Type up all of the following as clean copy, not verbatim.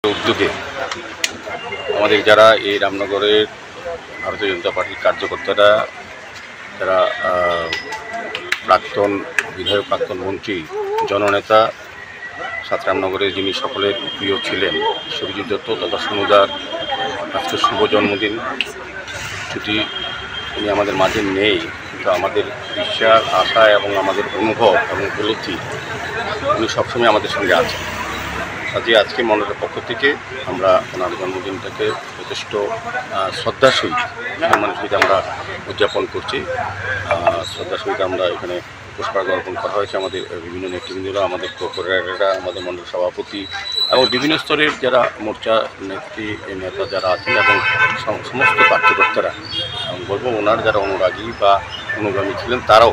উদ্যোগে আমাদের যারা এই রামনগরের ভারতীয় জনতা পার্টির কার্যকর্তারা, যারা প্রাক্তন বিধায়ক, প্রাক্তন মন্ত্রী, জননেতা, সাত রামনগরের যিনি সকলের প্রিয় ছিলেন, সুরজিৎ দত্ত তথা সনুদার আজকে শুভ জন্মদিন। যদি উনি আমাদের মাঝে নেই, কিন্তু আমাদের বিশ্বাস, আশা এবং আমাদের অনুভব এবং উপলব্ধি উনি সবসময় আমাদের সঙ্গে আছেন। কাজে আজকে মন্ডলের পক্ষ থেকে আমরা ওনার জন্মদিনটাকে যথেষ্ট শ্রদ্ধার সহিত, সম্মানের সহিত আমরা উদযাপন করছি। শ্রদ্ধার সহিত আমরা এখানে পুষ্পার্ঘ্য অর্পণ করা হয়েছে। আমাদের বিভিন্ন নেতৃবৃন্দরা, আমাদের কোঅর্ডিনেটররা, আমাদের মন্ডল সভাপতি এবং বিভিন্ন স্তরের যারা মোর্চা নেতা যারা আছেন এবং সমস্ত কার্যকর্তারা, বলবো ওনার যারা অনুরাগী বা অনুগামী ছিলেন তারাও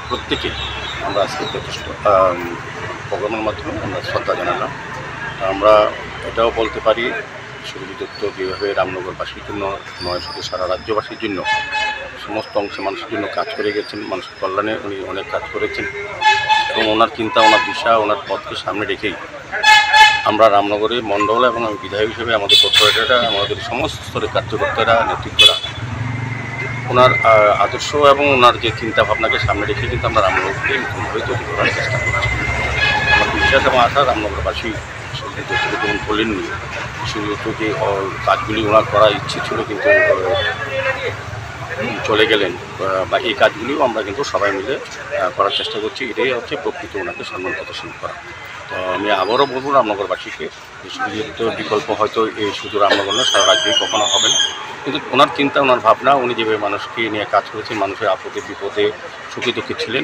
প্রত্যেকে আমরা আজকে যথেষ্ট প্রোগ্রামের মাধ্যমে আমরা শ্রদ্ধা জানালাম। আমরা এটাও বলতে পারি, সুরজিৎ দত্ত যেভাবে রামনগরবাসীর জন্য নয়, শুধু সারা রাজ্যবাসীর জন্য, সমস্ত অংশে মানুষের জন্য কাজ করে গেছেন, মানুষের কল্যাণে উনি অনেক কাজ করেছেন এবং ওনার চিন্তা, ওনার দিশা, ওনার পথকে সামনে রেখেই আমরা রামনগরের মণ্ডল এবং আমি বিধায়ক হিসেবে আমাদের কর্পোরেটররা, আমাদের সমস্ত স্তরের কার্যকর্তারা, নেতৃত্বরা ওনার আদর্শ এবং ওনার যে চিন্তাভাবনাকে সামনে রেখে কিন্তু আমরা রামনগরকে নতুনভাবে তৈরি করার চেষ্টা করছি। আমার বিশ্বাস এবং আশা রামনগরবাসী সুরজিৎ দত্তকে যেমন বলেননি, সুরজিৎ দত্ত যে কাজগুলি ওনার করার ইচ্ছে ছিল কিন্তু চলে গেলেন, বা এই কাজগুলিও আমরা কিন্তু সবাই মিলে করার চেষ্টা করছি। এটাই হচ্ছে প্রকৃত ওনাকে সম্মান প্রদর্শন করা। তো আমি আবারও বলবো রামনগরবাসীকে, সুরজিৎ বিকল্প হয়তো এই শুধু রামনগর নয়, সারা রাজ্যেই কখনো হবে না, কিন্তু ওনার চিন্তা, ওনার ভাবনা, উনি যেভাবে মানুষকে নিয়ে কাজ করেছেন, মানুষের আপদে বিপদে সুখে দুঃখে ছিলেন,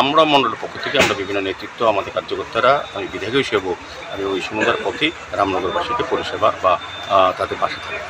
আমরা মণ্ডলের পক্ষ থেকে আমরা বিভিন্ন নেতৃত্ব, আমাদের কার্যকর্তারা, আমি বিধায়ক হিসেবেও আমি ওই সুন্দর পথেই রামনগরবাসীকে পরিষেবা বা তাদের পাশে থাকি।